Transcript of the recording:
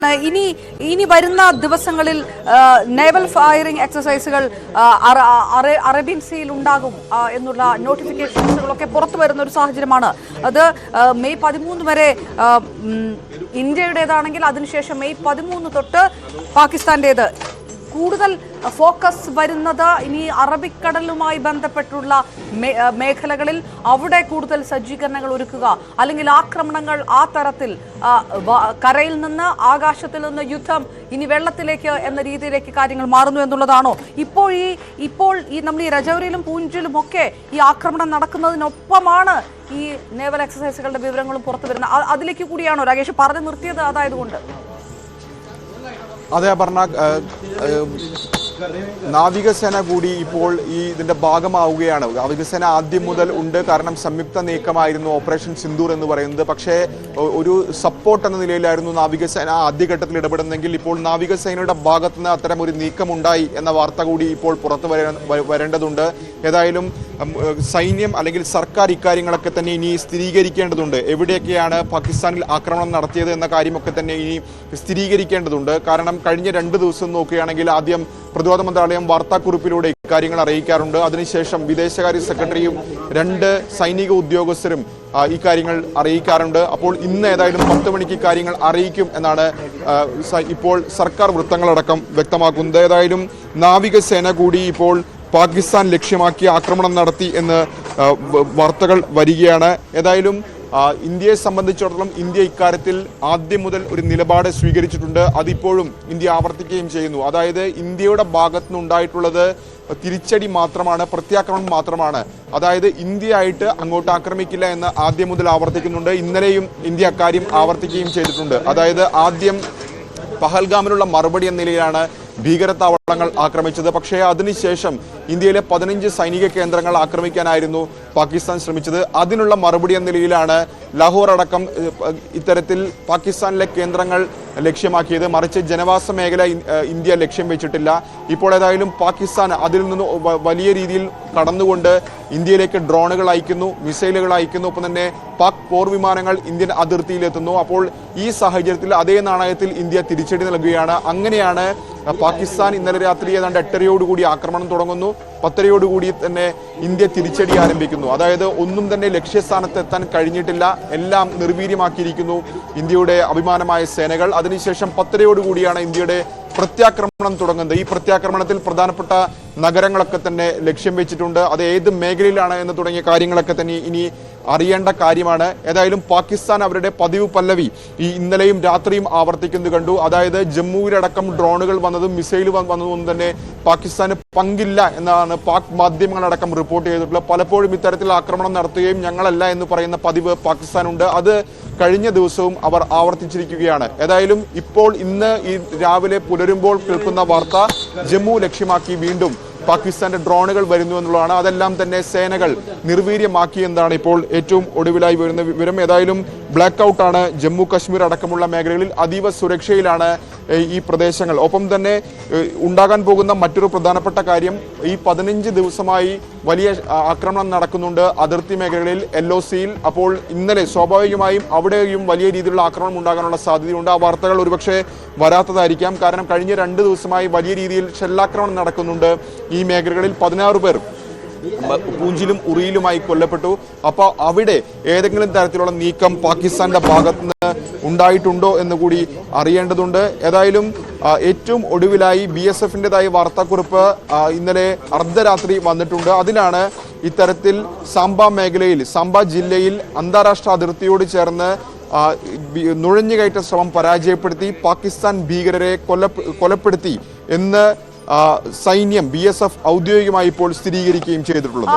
ഇനി വരുന്ന ദിവസങ്ങളിൽ നേവൽ ഫയറിംഗ് എക്സസൈസുകൾ അറേബ്യൻ സീയിൽ ഉണ്ടാകും എന്നുള്ള നോട്ടിഫിക്കേഷനുകളൊക്കെ പുറത്തു വരുന്ന ഒരു സാഹചര്യമാണ്. അത് മെയ് 13 വരെ ഇന്ത്യയുടേതാണെങ്കിൽ അതിനുശേഷം മെയ് 13 തൊട്ട് പാകിസ്ഥാന്റേത്. കൂടുതൽ ഫോക്കസ് വരുന്നത് ഇനി അറബിക്കടലുമായി ബന്ധപ്പെട്ടുള്ള മേഖലകളിൽ അവിടെ കൂടുതൽ സജ്ജീകരണങ്ങൾ ഒരുക്കുക, അല്ലെങ്കിൽ ആക്രമണങ്ങൾ ആ തരത്തിൽ കരയിൽ നിന്ന് ആകാശത്തിൽ നിന്ന് യുദ്ധം ഇനി വെള്ളത്തിലേക്ക് എന്ന രീതിയിലേക്ക് കാര്യങ്ങൾ മാറുന്നു എന്നുള്ളതാണോ? ഇപ്പോൾ നമ്മൾ ഈ രജൌരിയിലും പൂഞ്ചിലും ഒക്കെ ഈ ആക്രമണം നടക്കുന്നതിനൊപ്പമാണ് ഈ നേവൽ എക്സസൈസുകളുടെ വിവരങ്ങളും പുറത്തു വരുന്നത്. അതിലേക്ക് കൂടിയാണോ രാകേഷ് പറഞ്ഞു നിർത്തിയത്? അതായതുകൊണ്ട് അതെ പറഞ്ഞ നാവികസേന കൂടി ഇപ്പോൾ ഇതിന്റെ ഭാഗമാവുകയാണ്. നാവികസേന ആദ്യം മുതൽ ഉണ്ട്, കാരണം സംയുക്ത നീക്കമായിരുന്നു ഓപ്പറേഷൻ സിന്ദൂർ എന്ന് പറയുന്നത്. പക്ഷേ ഒരു സപ്പോർട്ട് എന്ന നിലയിലായിരുന്നു നാവികസേന ആദ്യഘട്ടത്തിൽ ഇടപെടുന്നെങ്കിൽ ഇപ്പോൾ നാവികസേനയുടെ ഭാഗത്തു നിന്ന് അത്തരം ഒരു നീക്കമുണ്ടായി എന്ന വാർത്ത കൂടി ഇപ്പോൾ പുറത്തു വരേണ്ടതുണ്ട്. ഏതായാലും സൈന്യം അല്ലെങ്കിൽ സർക്കാർ ഇക്കാര്യങ്ങളൊക്കെ തന്നെ ഇനി സ്ഥിരീകരിക്കേണ്ടതുണ്ട്. എവിടെയൊക്കെയാണ് പാകിസ്ഥാനിൽ ആക്രമണം നടത്തിയത് എന്ന കാര്യമൊക്കെ തന്നെ ഇനി സ്ഥിരീകരിക്കേണ്ടതുണ്ട്. കാരണം കഴിഞ്ഞ 2 ദിവസം നോക്കുകയാണെങ്കിൽ ആദ്യം പ്രതിരോധ മന്ത്രാലയം വാർത്താക്കുറിപ്പിലൂടെ ഇക്കാര്യങ്ങൾ അറിയിക്കാറുണ്ട്. അതിനുശേഷം വിദേശകാര്യ സെക്രട്ടറിയും 2 സൈനിക ഉദ്യോഗസ്ഥരും ഇക്കാര്യങ്ങൾ അറിയിക്കാറുണ്ട്. അപ്പോൾ ഇന്ന് ഏതായാലും 10 മണിക്ക് കാര്യങ്ങൾ അറിയിക്കും എന്നാണ് ഇപ്പോൾ സർക്കാർ വൃത്തങ്ങളടക്കം വ്യക്തമാക്കുന്നത്. ഏതായാലും നാവികസേന കൂടി ഇപ്പോൾ പാകിസ്ഥാൻ ലക്ഷ്യമാക്കി ആക്രമണം നടത്തി എന്ന് വാർത്തകൾ വരികയാണ്. ഏതായാലും ഇന്ത്യയെ സംബന്ധിച്ചിടത്തോളം ഇന്ത്യ ഇക്കാര്യത്തിൽ ആദ്യം മുതൽ ഒരു നിലപാട് സ്വീകരിച്ചിട്ടുണ്ട്. അതിപ്പോഴും ഇന്ത്യ ആവർത്തിക്കുകയും ചെയ്യുന്നു. അതായത് ഇന്ത്യയുടെ ഭാഗത്തുനിന്നുണ്ടായിട്ടുള്ളത് തിരിച്ചടി മാത്രമാണ്, പ്രത്യാക്രമണം മാത്രമാണ്. അതായത് ഇന്ത്യയായിട്ട് അങ്ങോട്ട് ആക്രമിക്കില്ല എന്ന് ആദ്യം മുതൽ ആവർത്തിക്കുന്നുണ്ട്. ഇന്നലെയും ഇന്ത്യ അക്കാര്യം ആവർത്തിക്കുകയും ചെയ്തിട്ടുണ്ട്. അതായത് ആദ്യം പഹൽഗാമിനുള്ള മറുപടി എന്ന നിലയിലാണ് ഭീകരതാവളങ്ങൾ ആക്രമിച്ചത്. പക്ഷേ അതിനുശേഷം ഇന്ത്യയിലെ 15 സൈനിക കേന്ദ്രങ്ങൾ ആക്രമിക്കാനായിരുന്നു പാകിസ്ഥാൻ ശ്രമിച്ചത്. അതിനുള്ള മറുപടി എന്ന നിലയിലാണ് ലാഹോർ അടക്കം ഇത്തരത്തിൽ പാകിസ്ഥാനിലെ കേന്ദ്രങ്ങൾ ലക്ഷ്യമാക്കിയത്. മറിച്ച് ജനവാസ മേഖല ഇന്ത്യ ലക്ഷ്യം വെച്ചിട്ടില്ല. ഇപ്പോൾ ഏതായാലും പാകിസ്ഥാൻ അതിൽ നിന്ന് വലിയ രീതിയിൽ കടന്നുകൊണ്ട് ഇന്ത്യയിലേക്ക് ഡ്രോണുകൾ അയക്കുന്നു, മിസൈലുകൾ അയക്കുന്നു. ഒപ്പം തന്നെ പാക് പോർ വിമാനങ്ങൾ ഇന്ത്യൻ അതിർത്തിയിലെത്തുന്നു. അപ്പോൾ ഈ സാഹചര്യത്തിൽ അതേ നാണയത്തിൽ ഇന്ത്യ തിരിച്ചടി നൽകുകയാണ്. അങ്ങനെയാണ് പാകിസ്ഥാൻ ഇന്നലെ രാത്രി ഏതാണ്ട് 8:30 ആക്രമണം തുടങ്ങുന്നു. 10:30 തന്നെ ഇന്ത്യ തിരിച്ചടി ആരംഭിക്കുന്നു. അതായത് ഒന്നും തന്നെ ലക്ഷ്യസ്ഥാനത്ത് എത്താൻ കഴിഞ്ഞിട്ടില്ല, എല്ലാം നിർവീര്യമാക്കിയിരിക്കുന്നു ഇന്ത്യയുടെ അഭിമാനമായ സേനകൾ. അതിനുശേഷം 10:30 ഇന്ത്യയുടെ പ്രത്യാക്രമണം തുടങ്ങുന്നത്. ഈ പ്രത്യാക്രമണത്തിൽ പ്രധാനപ്പെട്ട നഗരങ്ങളൊക്കെ തന്നെ ലക്ഷ്യം വെച്ചിട്ടുണ്ട്. അത് ഏത് മേഖലയിലാണ് എന്ന് തുടങ്ങിയ കാര്യങ്ങളൊക്കെ തന്നെ ഇനി അറിയേണ്ട കാര്യമാണ്. ഏതായാലും പാകിസ്ഥാൻ അവരുടെ പതിവ് പല്ലവി ഇന്നലെയും രാത്രിയും ആവർത്തിക്കുന്നത് കണ്ടു. അതായത് ജമ്മുവിലടക്കം ഡ്രോണുകൾ വന്നതും മിസൈൽ വന്നതും തന്നെ പാകിസ്ഥാന് പങ്കില്ല എന്നാണ് പാക് മാധ്യമങ്ങളടക്കം റിപ്പോർട്ട് ചെയ്തിട്ടുള്ളത്. പലപ്പോഴും ഇത്തരത്തിൽ ആക്രമണം നടത്തുകയും ഞങ്ങളല്ല എന്ന് പറയുന്ന പതിവ് പാകിസ്ഥാനുണ്ട്. അത് കഴിഞ്ഞ ദിവസവും അവർ ആവർത്തിച്ചിരിക്കുകയാണ്. ഏതായാലും ഇപ്പോൾ ഇന്ന് ഈ രാവിലെ പുലരുമ്പോൾ കേൾക്കുന്ന വാർത്ത ജമ്മു ലക്ഷ്യമാക്കി വീണ്ടും പാകിസ്ഥാന്റെ ഡ്രോണുകൾ വരുന്നു എന്നുള്ളതാണ്. അതെല്ലാം തന്നെ സേനകൾ നിർവീര്യമാക്കി എന്നതാണ് ഇപ്പോൾ ഏറ്റവും ഒടുവിലായി വരുന്ന വിവരം. ഏതായാലും ബ്ലാക്ക് ഔട്ടാണ് ജമ്മു കശ്മീർ അടക്കമുള്ള മേഖലകളിൽ. അതീവ സുരക്ഷയിലാണ് ഈ പ്രദേശങ്ങൾ. ഒപ്പം തന്നെ ഉണ്ടാകാൻ പോകുന്ന മറ്റൊരു പ്രധാനപ്പെട്ട കാര്യം, ഈ 15 ദിവസമായി വലിയ ആക്രമണം നടക്കുന്നുണ്ട് അതിർത്തി മേഖലകളിൽ LOCയിൽ. അപ്പോൾ ഇന്നലെ സ്വാഭാവികമായും അവിടെയും വലിയ രീതിയിലുള്ള ആക്രമണം ഉണ്ടാകാനുള്ള സാധ്യതയുണ്ട്. ആ വാർത്തകൾ ഒരുപക്ഷെ വരാത്തതായിരിക്കാം. കാരണം കഴിഞ്ഞ 2 ദിവസമായി വലിയ രീതിയിൽ ഷെല്ലാക്രമണം നടക്കുന്നുണ്ട് ഈ മേഖലകളിൽ. 16 പേർ പൂഞ്ചിലും ഉറിയിലുമായി കൊല്ലപ്പെട്ടു. അപ്പോൾ അവിടെ ഏതെങ്കിലും തരത്തിലുള്ള നീക്കം പാകിസ്ഥാന്റെ ഭാഗത്തുനിന്ന് ഉണ്ടായിട്ടുണ്ടോ എന്ന് കൂടി അറിയേണ്ടതുണ്ട്. ഏതായാലും ഏറ്റവും ഒടുവിലായി BSFന്റേതായ വാർത്താക്കുറിപ്പ് ഇന്നലെ അർദ്ധരാത്രി വന്നിട്ടുണ്ട്. അതിലാണ് ഇത്തരത്തിൽ സാംബ മേഖലയിൽ, സാംബ ജില്ലയിൽ അന്താരാഷ്ട്ര അതിർത്തിയോട് ചേർന്ന് നുഴഞ്ഞുകയറ്റ ശ്രമം പരാജയപ്പെടുത്തി പാകിസ്ഥാൻ ഭീകരരെ കൊലപ്പെടുത്തി എന്ന് സൈന്യം BSF ഔദ്യോഗികമായി ഇപ്പോൾ സ്ഥിരീകരിക്കുകയും ചെയ്തിട്ടുള്ളത്.